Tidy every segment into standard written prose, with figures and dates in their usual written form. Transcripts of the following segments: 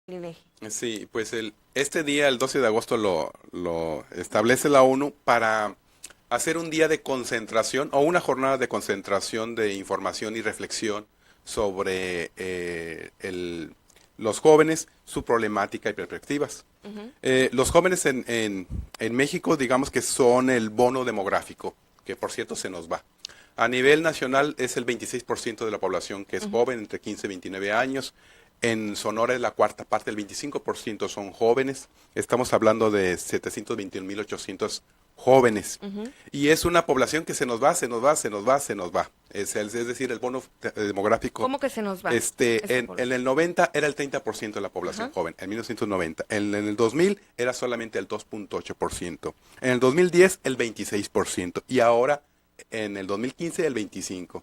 INEGI. Sí, pues este día, el 12 de agosto, lo establece la ONU para hacer un día de concentración o una jornada de concentración de información y reflexión sobre los jóvenes, su problemática y perspectivas. Ujú. Los jóvenes en México, digamos que son el bono demográfico, que por cierto se nos va. A nivel nacional es el 26% de la población que es Ujú. joven, entre 15 y 29 años. En Sonora es la cuarta parte, el 25% son jóvenes. Estamos hablando de 721.800 jóvenes. Ujú. Y es una población que se nos va, se nos va, se nos va, se nos va. Es decir, el bono demográfico. ¿Cómo que se nos va esa En población? el 90 era el 30% de la población Ajá. joven, en 1990. En el 2000 era solamente el 2.8%. En el 2010 el 26%. Y ahora en el 2015 el 25%.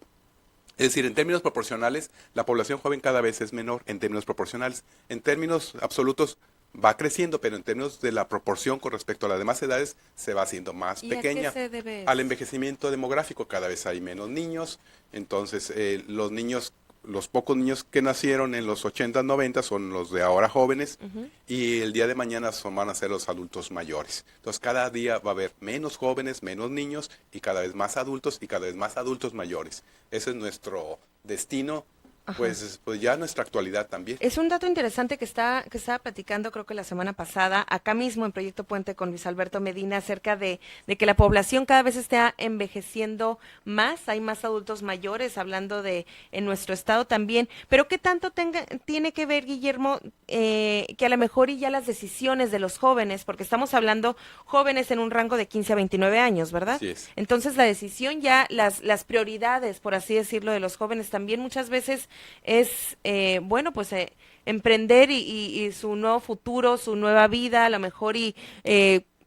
Es decir, en términos proporcionales, la población joven cada vez es menor en términos proporcionales. En términos absolutos va creciendo, pero en términos de la proporción con respecto a las demás edades se va haciendo más ¿Y a qué pequeña. se debe Al eso? envejecimiento demográfico cada vez hay menos niños, entonces los pocos niños que nacieron en los 80, 90 son los de ahora jóvenes Ujú. y el día de mañana van a ser los adultos mayores. Entonces cada día va a haber menos jóvenes, menos niños y cada vez más adultos y cada vez más adultos mayores. Ese es nuestro destino, Ajá. pues ya nuestra actualidad también. Es un dato interesante que estaba platicando, creo que la semana pasada, acá mismo en Proyecto Puente con Luis Alberto Medina, acerca de que la población cada vez está envejeciendo más, hay más adultos mayores, hablando de en nuestro estado también, pero ¿qué tanto tiene que ver, Guillermo, que a lo mejor y ya las decisiones de los jóvenes, porque estamos hablando jóvenes en un rango de 15 a 29 años, ¿verdad? Así es. Entonces la decisión ya, las prioridades, por así decirlo, de los jóvenes también muchas veces es, bueno, pues emprender y su nuevo futuro, su nueva vida, a lo mejor y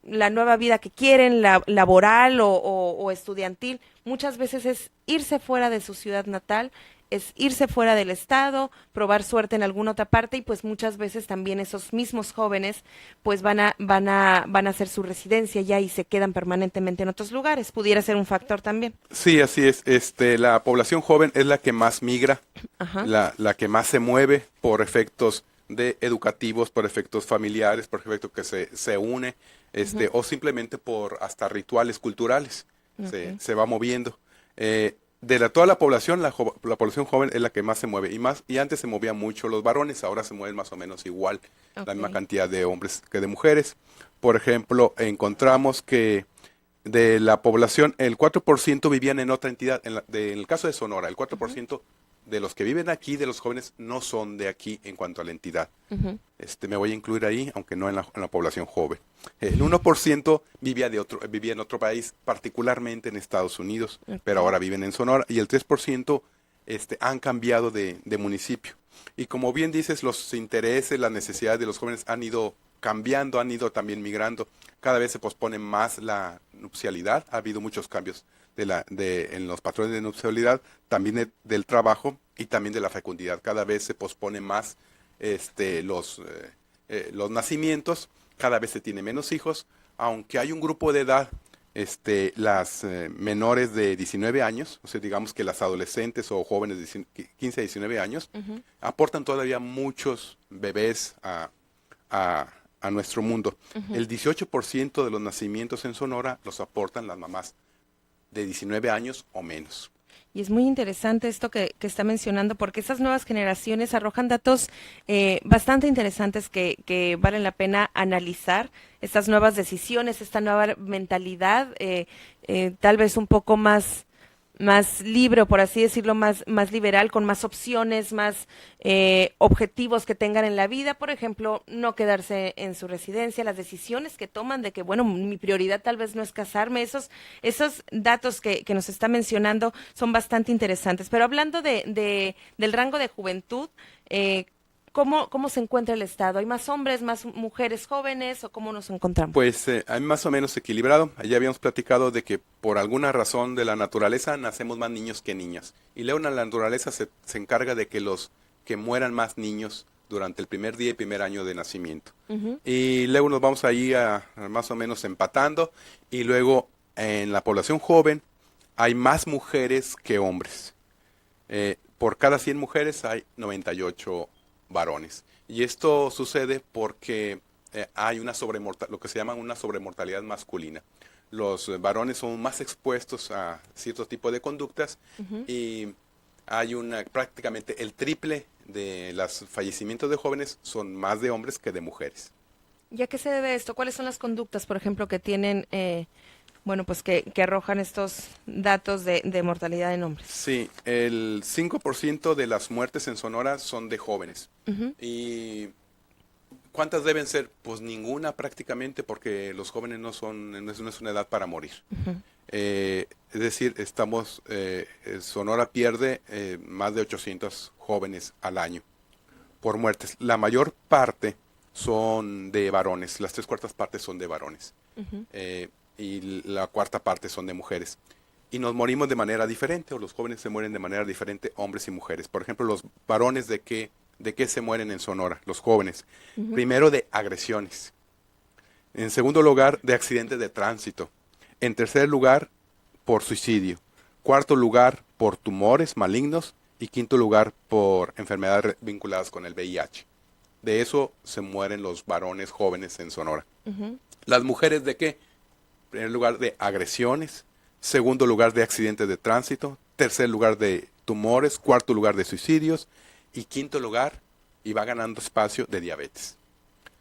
la nueva vida que quieren, laboral o estudiantil, muchas veces es irse fuera de su ciudad natal, es irse fuera del estado, probar suerte en alguna otra parte y pues muchas veces también esos mismos jóvenes pues van a hacer su residencia ya y se quedan permanentemente en otros lugares. Pudiera ser un factor también. Sí, así es. La población joven es la que más migra, Ajá. la que más se mueve por efectos de educativos, por efectos familiares, por efectos que se une, Ujú. o simplemente por hasta rituales culturales. Ok. Se va moviendo. Toda la población, la población joven es la que más se mueve. Y antes se movían mucho los varones, ahora se mueven más o menos igual, la misma Ok. cantidad de hombres que de mujeres. Por ejemplo, encontramos que de la población, el 4% vivían en otra entidad. En el caso de Sonora, el cuatro por Ujú. ciento de los que viven aquí, de los jóvenes, no son de aquí en cuanto a la entidad. Ujú. Me voy a incluir ahí, aunque no en la población joven. El 1% vivía en otro país, particularmente en Estados Unidos, pero Ok. ahora viven en Sonora, y el 3% han cambiado de municipio. Y como bien dices, los intereses, las necesidades de los jóvenes han ido cambiando, han ido también migrando. Cada vez se pospone más la nupcialidad, ha habido muchos cambios en los patrones de nupcialidad, también del trabajo y también de la fecundidad. Cada vez se pospone más los nacimientos, cada vez se tiene menos hijos, aunque hay un grupo de edad, las menores de 19 años, o sea, digamos que las adolescentes o jóvenes de 15 a 19 años, Ujú. aportan todavía muchos bebés a, a nuestro mundo. Ujú. El 18% de los nacimientos en Sonora los aportan las mamás de 19 años o menos. Y es muy interesante esto que está mencionando porque esas nuevas generaciones arrojan datos bastante interesantes que valen la pena analizar, estas nuevas decisiones, esta nueva mentalidad, tal vez un poco más libre, o por así decirlo, más liberal, con más opciones, más objetivos que tengan en la vida, por ejemplo, no quedarse en su residencia, las decisiones que toman de que, bueno, mi prioridad tal vez no es casarme, esos datos que nos está mencionando son bastante interesantes. Pero hablando del rango de juventud, ¿cómo se encuentra el Estado? ¿Hay más hombres, más mujeres jóvenes o cómo nos encontramos? Pues hay más o menos equilibrado. Allá habíamos platicado de que por alguna razón de la naturaleza nacemos más niños que niñas. Y luego la naturaleza se encarga de que mueran más niños durante el primer día y primer año de nacimiento. Ujú. Y luego nos vamos ahí a más o menos empatando. Y luego en la población joven hay más mujeres que hombres. Por cada 100 mujeres hay 98 varones. Y esto sucede porque hay lo que se llama una sobremortalidad masculina. Los varones son más expuestos a cierto tipo de conductas Ujú. y hay prácticamente el triple de los fallecimientos de jóvenes son más de hombres que de mujeres. ¿Y a qué se debe esto? ¿Cuáles son las conductas, por ejemplo, que tienen, bueno, pues que arrojan estos datos de mortalidad en hombres? Sí, el 5% de las muertes en Sonora son de jóvenes. Ujú, ¿Y cuántas deben ser? Pues ninguna prácticamente, porque los jóvenes no es una edad para morir. ujú. Es decir, Sonora pierde más de 800 jóvenes al año por muertes. La mayor parte son de varones, las tres cuartas partes son de varones Ujú. y la cuarta parte son de mujeres. Y nos morimos de manera diferente, o los jóvenes se mueren de manera diferente, hombres y mujeres. Por ejemplo, los varones de qué se mueren en Sonora, los jóvenes. Ujú. Primero de agresiones. En segundo lugar, de accidentes de tránsito. En tercer lugar, por suicidio. Cuarto lugar, por tumores malignos. Y quinto lugar, por enfermedades vinculadas con el VIH. De eso se mueren los varones jóvenes en Sonora. Ujú. ¿Las mujeres de qué? En primer lugar, de agresiones. Segundo lugar, de accidentes de tránsito. Tercer lugar, de tumores. Cuarto lugar, de suicidios. Y quinto lugar, y va ganando espacio, de diabetes.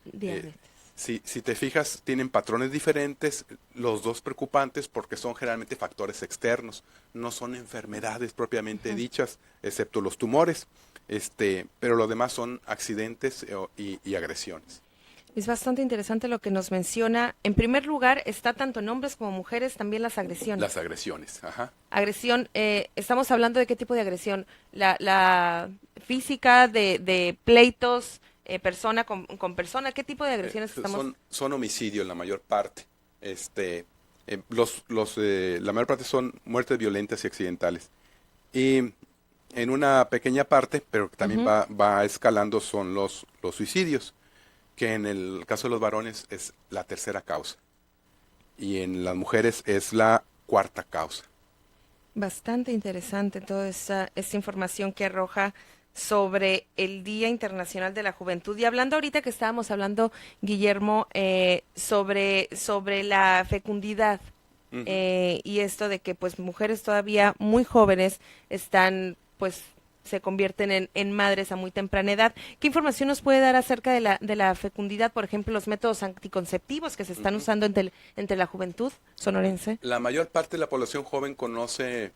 Eh, Diabetes. si te fijas, tienen patrones diferentes, los dos preocupantes porque son generalmente factores externos, no son enfermedades propiamente Ujú. dichas, excepto los tumores, pero lo demás son accidentes y agresiones. Es bastante interesante lo que nos menciona. En primer lugar, está tanto en hombres como mujeres también las agresiones. Las agresiones, ajá. Agresión, estamos hablando de qué tipo de agresión. La física de pleitos, persona con persona, ¿qué tipo de agresiones estamos? Son homicidios la mayor parte. La mayor parte son muertes violentas y accidentales. Y en una pequeña parte, pero que también Ujú. va escalando, son los suicidios, que en el caso de los varones es la tercera causa y en las mujeres es la cuarta causa. Bastante interesante toda esta información que arroja sobre el Día Internacional de la Juventud. Y hablando ahorita que estábamos hablando, Guillermo, sobre la fecundidad Ujú. y esto de que pues mujeres todavía muy jóvenes están pues se convierten en madres a muy temprana edad. ¿Qué información nos puede dar acerca de la fecundidad, por ejemplo, los métodos anticonceptivos que se están Ujú. usando entre la juventud sonorense? La mayor parte de la población joven conoce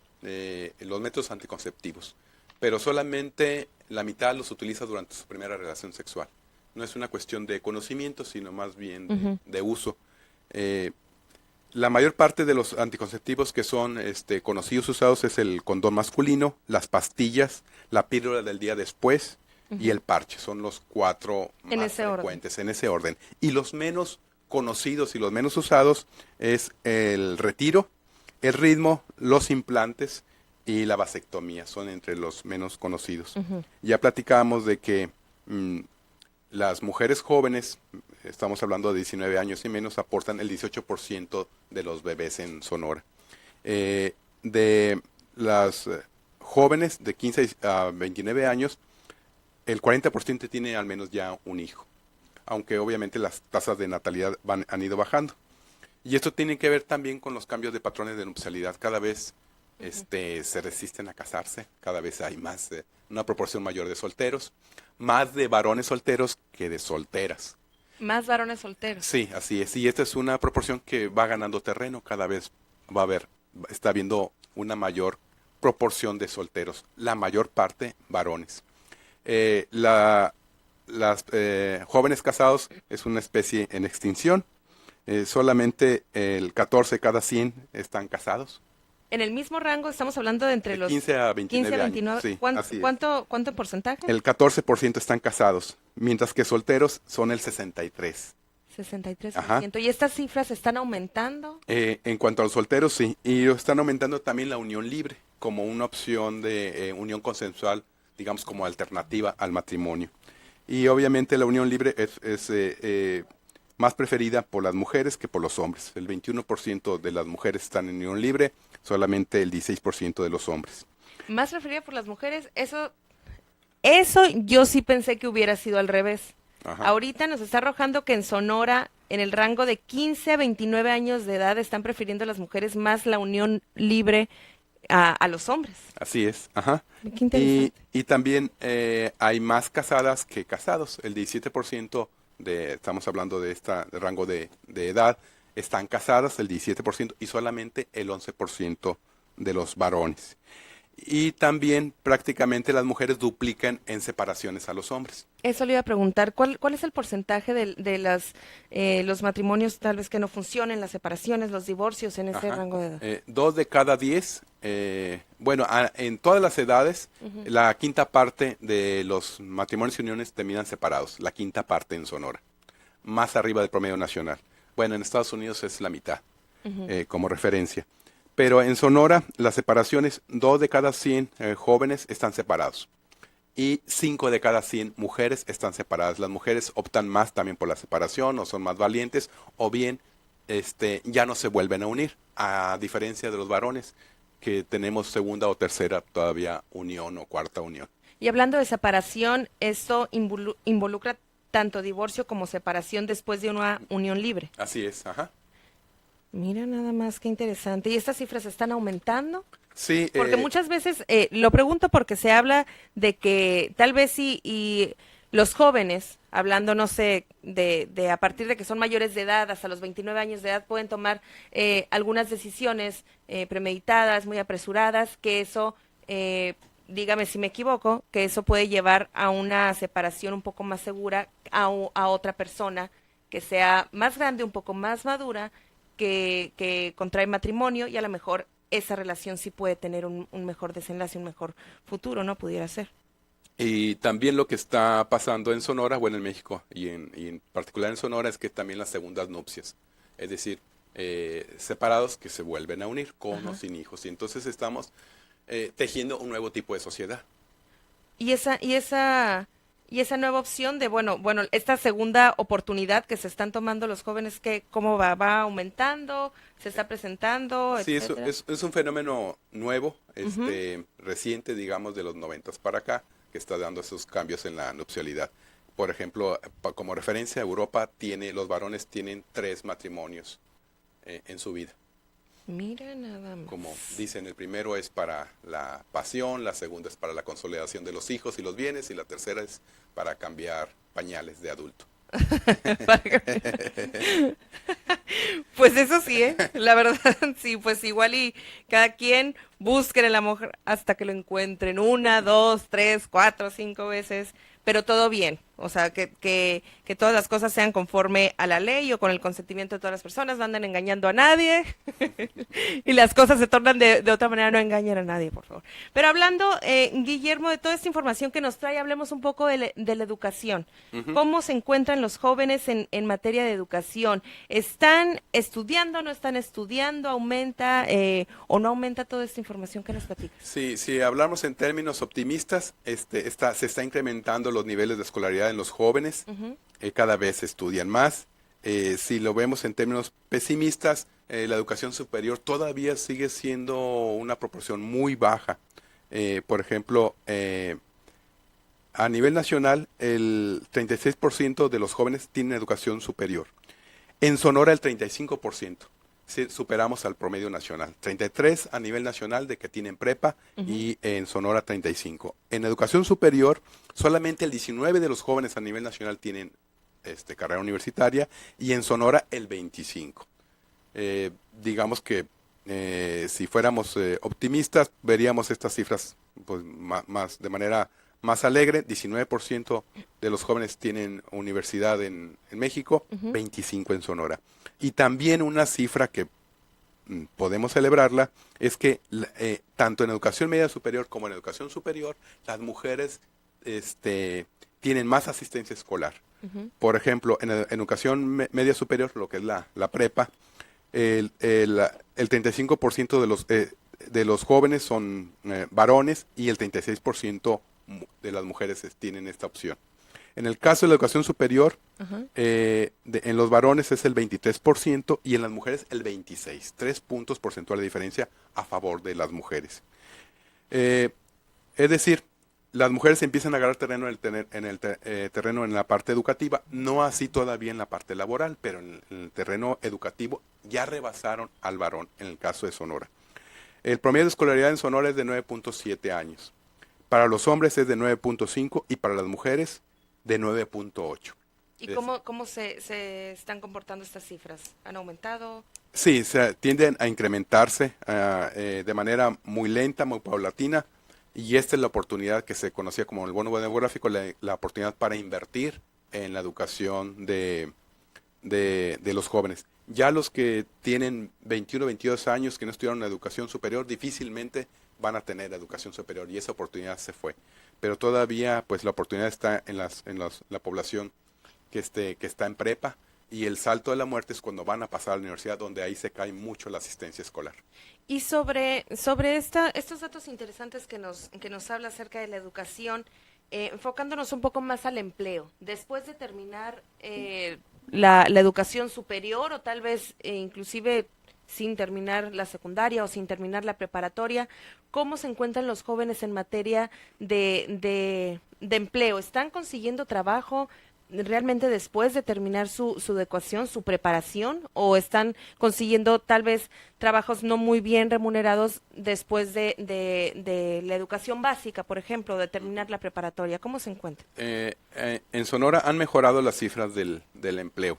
los métodos anticonceptivos, pero solamente la mitad los utiliza durante su primera relación sexual. No es una cuestión de conocimiento, sino más bien Ujú. de uso. Eh, La mayor parte de los anticonceptivos que son conocidos usados es el condón masculino, las pastillas, la píldora del día después y Ujú. el parche. Son los cuatro En más ese orden. frecuentes en ese orden. Y los menos conocidos y los menos usados es el retiro, el ritmo, los implantes y la vasectomía. Son entre los menos conocidos. Ujú. Ya platicábamos de que mm, las mujeres jóvenes, estamos hablando de 19 años y menos, aportan el 18% de los bebés en Sonora. De las jóvenes de 15 a 29 años, el 40% tiene al menos ya un hijo, aunque obviamente las tasas de natalidad han ido bajando. Y esto tiene que ver también con los cambios de patrones de nupcialidad. Cada vez se resisten a casarse, cada vez hay más, una proporción mayor de solteros, más de varones solteros que de solteras. Más varones solteros. Sí, así es. Y esta es una proporción que va ganando terreno, cada vez va a haber, está habiendo una mayor proporción de solteros, la mayor parte varones. Las jóvenes casados es una especie en extinción. Solamente el 14 cada 100 están casados. En el mismo rango estamos hablando de entre De los 15 a 15 a 29 años, 29. sí, ¿Cuánto, así es. cuánto, cuánto porcentaje? El 14% están casados, mientras que solteros son el 63%. 63%. Ajá. ¿Y estas cifras están aumentando? En cuanto a los solteros, sí. Y están aumentando también la unión libre como una opción de unión consensual, digamos como alternativa al matrimonio. Y obviamente la unión libre es más preferida por las mujeres que por los hombres. El 21% de las mujeres están en unión libre, solamente el 16% de los hombres. Más referida por las mujeres, eso Eso yo sí pensé que hubiera sido al revés. Ajá. Ahorita nos está arrojando que en Sonora, en el rango de 15 a 29 años de edad, están prefiriendo las mujeres más la unión libre a los hombres. Así es, ajá. Qué interesante. Y también hay más casadas que casados. El 17% estamos hablando de de rango de edad, están casadas, el 17%, y solamente el 11% de los varones. Y también prácticamente las mujeres duplican en separaciones a los hombres. Eso le iba a preguntar, ¿cuál es el porcentaje de las, los matrimonios tal vez que no funcionen, las separaciones, los divorcios en ese Ajá. rango de edad? 2 de cada 10, bueno, en todas las edades, Ujú. la quinta parte de los matrimonios y uniones terminan separados, la quinta parte en Sonora, más arriba del promedio nacional. Bueno, en Estados Unidos es la mitad, Ujú. como referencia. Pero en Sonora, las separaciones, 2 de cada 100 jóvenes están separados. Y 5 de cada 100 mujeres están separadas. Las mujeres optan más también por la separación, o son más valientes, o bien ya no se vuelven a unir, a diferencia de los varones, que tenemos segunda o tercera todavía unión o cuarta unión. Y hablando de separación, ¿esto involucra tanto divorcio como separación después de una unión libre? Así es, ajá. Mira nada más qué interesante. ¿Y estas cifras están aumentando? Sí, Porque muchas veces, lo pregunto porque se habla de que tal vez y los jóvenes, hablando, no sé, de a partir de que son mayores de edad, hasta los 29 años de edad, pueden tomar algunas decisiones premeditadas, muy apresuradas, que eso, dígame si me equivoco, que eso puede llevar a una separación un poco más segura a otra persona que sea más grande, un poco más madura, que contrae matrimonio y a lo mejor esa relación sí puede tener un mejor desenlace, un mejor futuro, ¿no? Pudiera ser. y también lo que está pasando en Sonora, bueno, en México, y en particular en Sonora, es que también las segundas nupcias, es decir, separados que se vuelven a unir con o Ajá. sin hijos. Y entonces estamos tejiendo un nuevo tipo de sociedad. Y esa nueva opción de, bueno, esta segunda oportunidad que se están tomando los jóvenes, que cómo va aumentando, se está presentando, Sí, etcétera. es un fenómeno nuevo, Ujú. reciente, digamos, de los 90 para acá, que está dando esos cambios en la nupcialidad. Por ejemplo, como referencia, Europa los varones tienen 3 matrimonios en su vida. Mira nada Como más. dicen, el primero es para la pasión, la segunda es para la consolidación de los hijos y los bienes, y la tercera es para cambiar pañales de adulto. Pues eso sí, ¿eh? La verdad, sí, pues igual y cada quien busquen el amor hasta que lo encuentren una, dos, tres, cuatro, cinco veces, pero todo bien. O sea, que todas las cosas sean conforme a la ley o con el consentimiento de todas las personas, no anden engañando a nadie y las cosas se tornan de otra manera, no engañen a nadie, por favor. Pero hablando, Guillermo, de toda esta información que nos trae, hablemos un poco de la educación. Ujú. ¿Cómo se encuentran los jóvenes en materia de educación? ¿Están estudiando, no están estudiando? ¿Aumenta o no aumenta toda esta información que nos platicas? Sí, si hablamos en términos optimistas, se está incrementando los niveles de escolaridad en los jóvenes, Ujú. cada vez estudian más. Si lo vemos en términos pesimistas, la educación superior todavía sigue siendo una proporción muy baja. Por ejemplo, a nivel nacional, el 36% de los jóvenes tienen educación superior. En Sonora, el 35%. Sí, superamos al promedio nacional. 33 a nivel nacional de que tienen prepa, Ujú. y en Sonora 35. En educación superior, solamente el 19 de los jóvenes a nivel nacional tienen carrera universitaria, y en Sonora el 25. Digamos que si fuéramos optimistas, veríamos estas cifras pues, de manera más alegre. 19% de los jóvenes tienen universidad en México, Ujú. 25 en Sonora. Y también una cifra que podemos celebrarla es que tanto en educación media superior como en educación superior, las mujeres tienen más asistencia escolar. Ujú. Por ejemplo, en educación media superior, lo que es la prepa, el 35% de los jóvenes son varones, y el 36% de las mujeres tienen esta opción. En el caso de la educación superior, Ajá. en los varones es el 23% y en las mujeres el 26%. 3 puntos porcentuales de diferencia a favor de las mujeres. Eh, es decir, las mujeres empiezan a agarrar terreno terreno en la parte educativa, no así todavía en la parte laboral, pero en el terreno educativo ya rebasaron al varón en el caso de Sonora. El promedio de escolaridad en Sonora es de 9.7 años. Para los hombres es de 9.5 y para las mujeres de 9.8. ¿Y cómo se están comportando estas cifras? ¿Han aumentado? Sí, tienden a incrementarse de manera muy lenta, muy paulatina, y esta es la oportunidad que se conocía como el bono demográfico, la oportunidad para invertir en la educación de los jóvenes. Ya los que tienen 21, 22 años que no estudiaron la educación superior difícilmente van a tener educación superior y esa oportunidad se fue. Pero todavía pues la oportunidad está en la población que está en prepa, y el salto de la muerte es cuando van a pasar a la universidad, donde ahí se cae mucho la asistencia escolar. Y sobre estos datos interesantes que nos habla acerca de la educación, enfocándonos un poco más al empleo, después de terminar la educación superior o tal vez inclusive sin terminar la secundaria o sin terminar la preparatoria, ¿cómo se encuentran los jóvenes en materia de empleo? ¿Están consiguiendo trabajo realmente después de terminar su educación, su preparación, o están consiguiendo tal vez trabajos no muy bien remunerados después de la educación básica, por ejemplo, de terminar la preparatoria? ¿Cómo se encuentran? En Sonora han mejorado las cifras del empleo,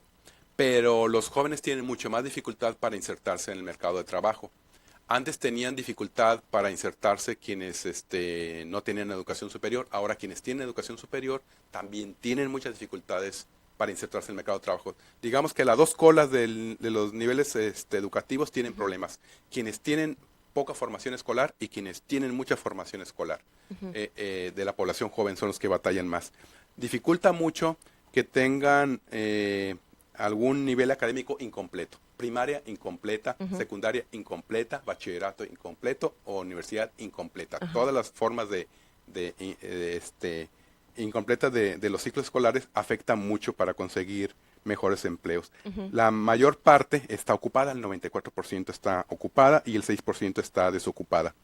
pero los jóvenes tienen mucho más dificultad para insertarse en el mercado de trabajo. Antes tenían dificultad para insertarse quienes no tenían educación superior. Ahora quienes tienen educación superior también tienen muchas dificultades para insertarse en el mercado de trabajo. Digamos que las dos colas de los niveles educativos tienen problemas. Quienes tienen poca formación escolar y quienes tienen mucha formación escolar de la población joven son los que batallan más. Dificulta mucho que tengan algún nivel académico incompleto. Primaria incompleta, secundaria incompleta, bachillerato incompleto o universidad incompleta. Todas las formas incompletas de los ciclos escolares afectan mucho para conseguir mejores empleos. La mayor parte está ocupada, el 94% está ocupada y el 6% está desocupada.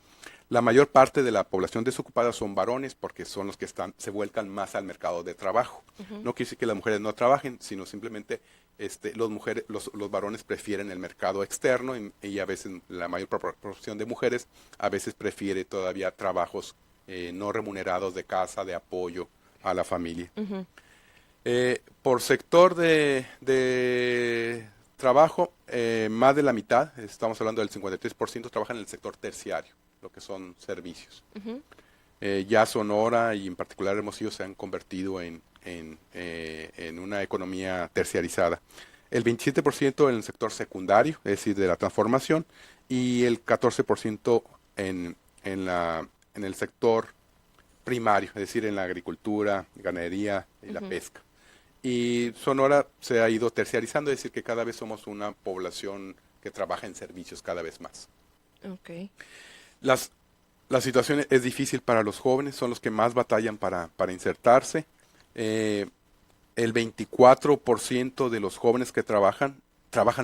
La mayor parte de la población desocupada son varones porque son los que se vuelcan más al mercado de trabajo. No quiere decir que las mujeres no trabajen, sino simplemente los varones prefieren el mercado externo y a veces la mayor proporción de mujeres a veces prefiere todavía trabajos no remunerados de casa, de apoyo a la familia. Por sector de trabajo, más de la mitad, estamos hablando del 53%, trabajan en el sector terciario, lo que son servicios. Ya Sonora y en particular Hermosillo se han convertido en una economía terciarizada. El 27% en el sector secundario, es decir, de la transformación, y el 14% en el sector primario, es decir, en la agricultura, ganadería y la pesca. Y Sonora se ha ido terciarizando, es decir, que cada vez somos una población que trabaja en servicios cada vez más. Okay. La situación es difícil para los jóvenes, son los que más batallan para insertarse. El 24% de los jóvenes que trabajan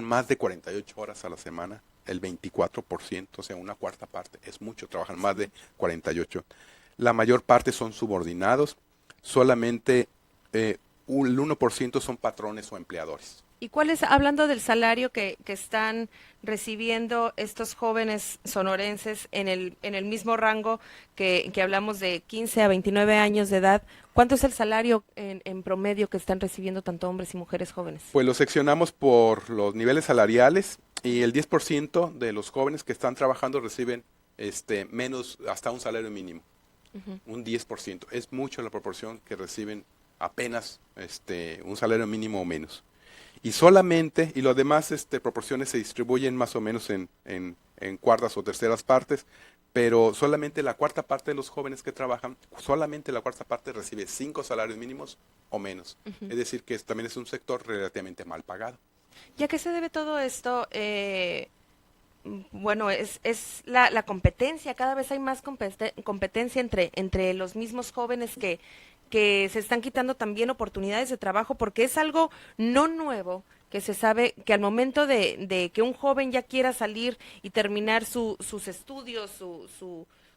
más de 48 horas a la semana. El 24%, o sea, una cuarta parte, es mucho, trabajan más de 48. La mayor parte son subordinados, solamente el 1% son patrones o empleadores. ¿Y cuál es, hablando del salario que están recibiendo estos jóvenes sonorenses en el mismo rango que hablamos de 15 a 29 años de edad, cuánto es el salario en promedio que están recibiendo tanto hombres y mujeres jóvenes? Pues lo seccionamos por los niveles salariales y el 10% de los jóvenes que están trabajando reciben menos, hasta un salario mínimo, un 10%. Es mucho la proporción que reciben apenas un salario mínimo o menos. Y solamente, y las demás proporciones se distribuyen más o menos en cuartas o terceras partes, pero solamente la cuarta parte de los jóvenes que trabajan, solamente la cuarta parte recibe 5 salarios mínimos o menos. Es decir, que también es un sector relativamente mal pagado. ¿Y a qué se debe todo esto? Bueno, es la competencia, cada vez hay más competencia entre los mismos jóvenes que se están quitando también oportunidades de trabajo, porque es algo no nuevo, que se sabe que al momento de que un joven ya quiera salir y terminar sus estudios,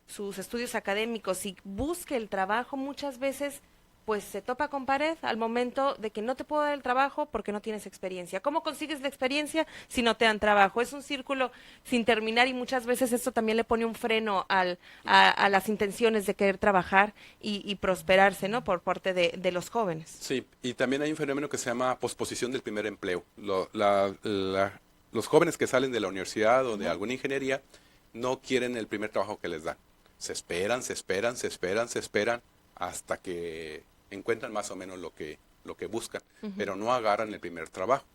sus estudios académicos y busque el trabajo, muchas veces pues se topa con pared al momento de que no te puedo dar el trabajo porque no tienes experiencia. ¿Cómo consigues la experiencia si no te dan trabajo? Es un círculo sin terminar y muchas veces esto también le pone un freno a las intenciones de querer trabajar y prosperarse, ¿no? Por parte de los jóvenes. Sí, y también hay un fenómeno que se llama posposición del primer empleo. Los jóvenes que salen de la universidad o de alguna ingeniería no quieren el primer trabajo que les dan. Se esperan, se esperan, se esperan, se esperan hasta que encuentran más o menos lo que buscan, pero no agarran el primer trabajo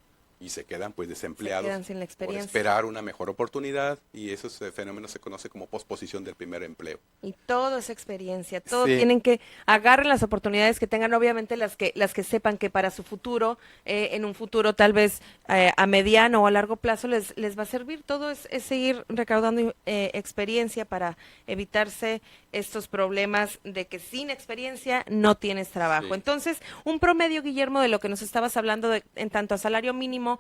y se quedan pues desempleados Se quedan sin la por experiencia. esperar una mejor oportunidad, y ese fenómeno se conoce como posposición del primer empleo. Y todo es experiencia, todo Sí, tienen que agarren las oportunidades que tengan, obviamente las que sepan que para su futuro, en un futuro tal vez a mediano o a largo plazo les va a servir. Todo es seguir recaudando experiencia para evitarse estos problemas de que sin experiencia no tienes trabajo. sí. Entonces, un promedio, Guillermo, de lo que nos estabas hablando en tanto a salario mínimo,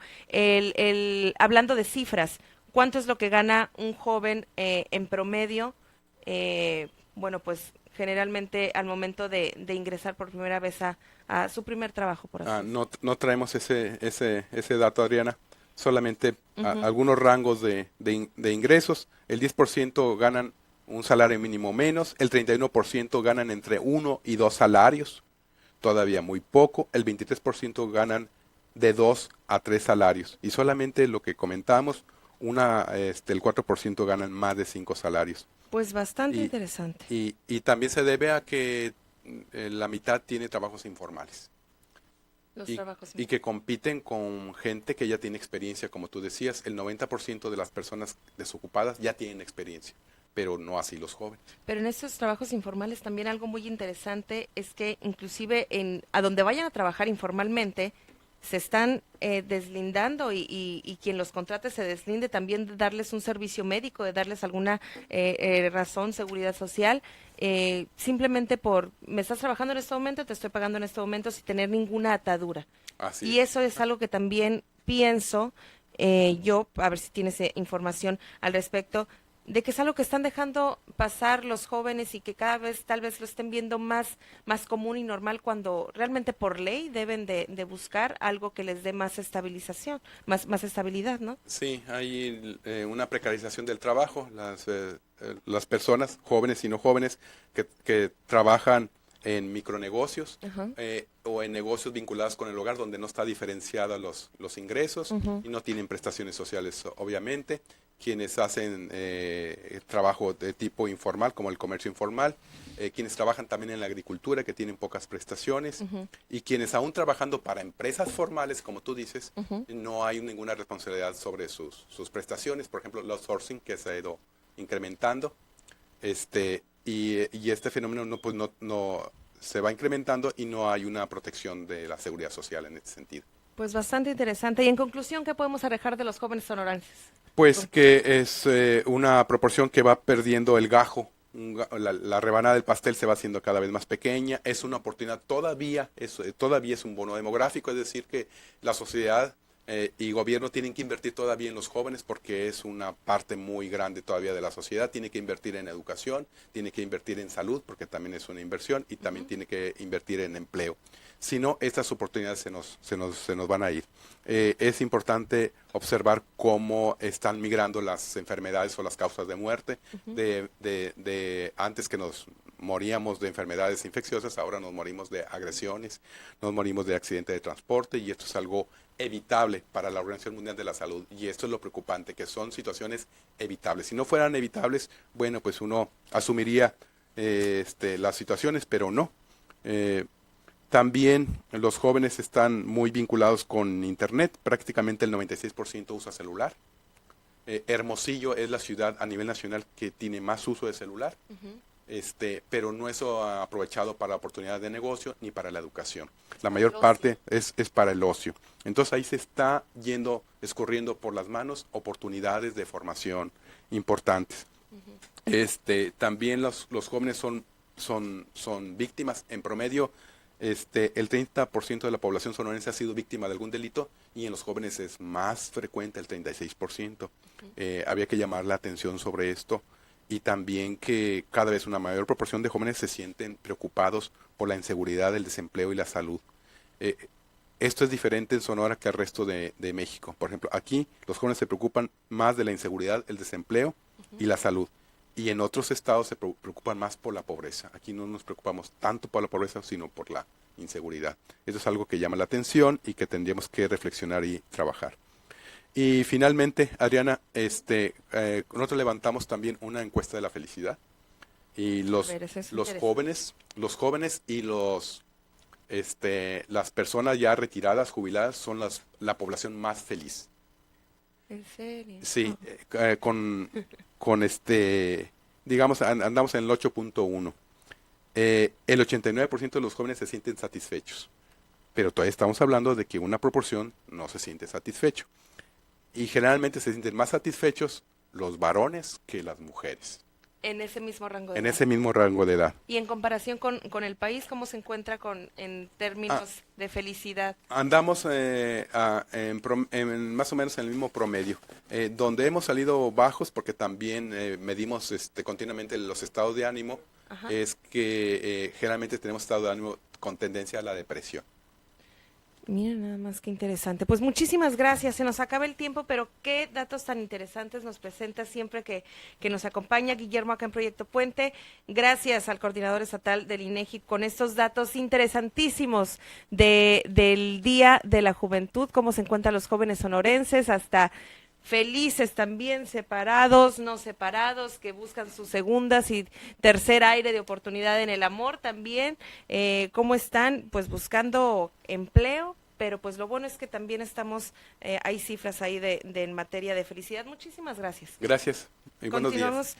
hablando de cifras, ¿cuánto es lo que gana un joven en promedio? Bueno, pues generalmente al momento de ingresar por primera vez a su primer trabajo, por así decirlo. No traemos ese dato, Adriana. Solamente Ujú. algunos rangos de ingresos. El 10% ganan un salario mínimo menos, el 31% ganan entre uno y 2 salarios, todavía muy poco, el 23% ganan de 2 a 3 salarios, y solamente lo que comentamos, el 4% ganan más de 5 salarios. Pues bastante Y, interesante. y también se debe a que la mitad tiene trabajos informales Los y, trabajos. y que compiten con gente que ya tiene experiencia, como tú decías, el 90% de las personas desocupadas ya tienen experiencia, pero no así los jóvenes. Pero en estos trabajos informales también algo muy interesante es que inclusive a donde vayan a trabajar informalmente, se están deslindando y quien los contrate se deslinde también de darles un servicio médico, de darles alguna razón, seguridad social, simplemente por, me estás trabajando en este momento, te estoy pagando en este momento sin tener ninguna atadura. Así Y es. eso es algo que también pienso, yo, a ver si tienes información al respecto, de que es algo que están dejando pasar los jóvenes y que cada vez tal vez lo estén viendo más común y normal cuando realmente por ley deben de buscar algo que les dé más estabilización, más estabilidad, ¿no? Sí, hay una precarización del trabajo. Las personas, jóvenes y no jóvenes, que trabajan en micronegocios Ajá. o en negocios vinculados con el hogar, donde no está diferenciada los ingresos Ujú. y no tienen prestaciones sociales, obviamente. Quienes hacen trabajo de tipo informal, como el comercio informal, quienes trabajan también en la agricultura, que tienen pocas prestaciones, Ujú. y quienes aún trabajando para empresas formales, como tú dices, Ujú. no hay ninguna responsabilidad sobre sus prestaciones. Por ejemplo, el outsourcing, que se ha ido incrementando, y este fenómeno no se va incrementando y no hay una protección de la seguridad social en este sentido. Pues bastante interesante. Y en conclusión, ¿qué podemos alejar de los jóvenes sonorenses? Pues que es una proporción que va perdiendo el gajo. La rebanada del pastel se va haciendo cada vez más pequeña. Es una oportunidad, todavía es un bono demográfico, es decir, que la sociedad y gobierno tienen que invertir todavía en los jóvenes, porque es una parte muy grande todavía de la sociedad. Tiene que invertir en educación, tiene que invertir en salud, porque también es una inversión, y también tiene que invertir en empleo. Si no, estas oportunidades se nos van a ir. Es importante observar cómo están migrando las enfermedades o las causas de muerte. Antes que nos moríamos de enfermedades infecciosas, ahora nos morimos de agresiones, nos morimos de accidente de transporte, y esto es algo evitable para la Organización Mundial de la Salud, y esto es lo preocupante, que son situaciones evitables. Si no fueran evitables, bueno, pues uno asumiría las situaciones, pero no. También los jóvenes están muy vinculados con Internet, prácticamente el 96% usa celular. Hermosillo es la ciudad a nivel nacional que tiene más uso de celular, Ujú. pero no es aprovechado para oportunidades de negocio ni para la educación. La Para el mayor ocio. parte es para el ocio. Entonces ahí se está escurriendo por las manos oportunidades de formación importantes. También los jóvenes son víctimas. En promedio, el 30% de la población sonorense ha sido víctima de algún delito, y en los jóvenes es más frecuente, el 36%. Había que llamar la atención sobre esto, y también que cada vez una mayor proporción de jóvenes se sienten preocupados por la inseguridad, el desempleo y la salud. Eh, Esto es diferente en Sonora que al resto de México. Por ejemplo, aquí los jóvenes se preocupan más de la inseguridad, el desempleo y la salud. Y en otros estados se preocupan más por la pobreza. Aquí no nos preocupamos tanto por la pobreza, sino por la inseguridad. Eso es algo que llama la atención y que tendríamos que reflexionar y trabajar. Y finalmente, Adriana, nosotros levantamos también una encuesta de la felicidad. Y A ver, eso es interesante. los jóvenes y las personas ya retiradas, jubiladas, son la población más feliz. ¿En serio? Sí, con digamos, andamos en el 8.1. El 89% de los jóvenes se sienten satisfechos, pero todavía estamos hablando de que una proporción no se siente satisfecho. Y generalmente se sienten más satisfechos los varones que las mujeres, En ese mismo rango de en edad. ese mismo rango de edad. Y en comparación con el país, ¿cómo se encuentra en Ah, términos de felicidad? Andamos más o menos en el mismo promedio, donde hemos salido bajos porque también medimos continuamente los estados de ánimo, Ajá. es que generalmente tenemos estado de ánimo con tendencia a la depresión. Mira nada más que interesante. Pues muchísimas gracias. Se nos acaba el tiempo, pero qué datos tan interesantes nos presenta siempre que nos acompaña Guillermo acá en Proyecto Puente. Gracias al coordinador estatal del INEGI con estos datos interesantísimos del Día de la Juventud, cómo se encuentran los jóvenes sonorenses, hasta felices también, separados, no separados, que buscan su segunda y tercer aire de oportunidad en el amor también, cómo están pues buscando empleo, pero pues lo bueno es que también estamos, hay cifras ahí en materia de felicidad. Muchísimas gracias. Gracias y buenos días. Continuamos